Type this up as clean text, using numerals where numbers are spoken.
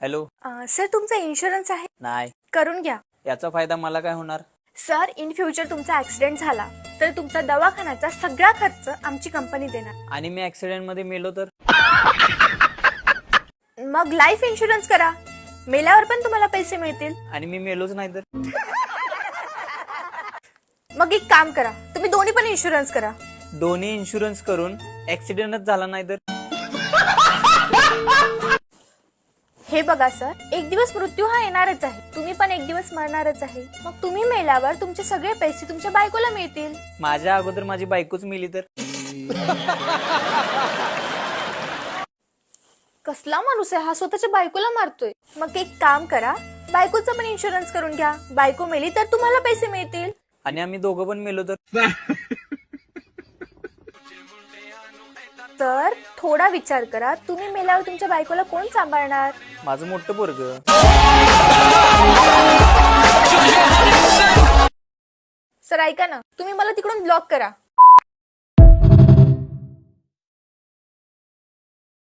Hello. Sir तुमचा insurance आहे? नाही. करून घ्या. याचा फायदा मला काय होणार? सर इन फ्युचर तुमचा ऍक्सिडेंट झाला तर तुमचा दवाखान्याचा सगळा खर्च आमची कंपनी देणार. आणि मी ऍक्सिडेंट मध्ये मेलो तर? मग लाईफ इन्शुरन्स करा, मेल्यावर पण तुम्हाला पैसे मिळतील. आणि मी मेलोच नाही तर? मग एक काम करा, तुम्ही दोन्ही पण इन्शुरन्स करा. दोन्ही इन्शुरन्स करून ऍक्सिडेंटच झाला नाही तर? हे बघा सर, एक दिवस मृत्यू हा येणारच आहे, तुम्ही पण एक दिवस मरणारच आहे. मग तुम्ही मेल्यावर तुमचे सगळे पैसे तुमच्या बायकोला मिळतील. माझ्या अगोदर माझी बायकोच मेली तर? कसला माणूस आहे हा, स्वतःच्या बायकोला मारतोय. मग एक काम करा, बायकोचा पण इन्शुरन्स करून घ्या. बायको मेली तर तुम्हाला पैसे मिळतील. आणि आम्ही दोघं पण मेलो तर? तर थोडा विचार करा, तुम्ही मेल्यावर तुमच्या बायकोला कोण सांभाळणार? माझं मोठं पोरगं. सर ऐका ना, तुम्ही मला तिकडून ब्लॉक करा.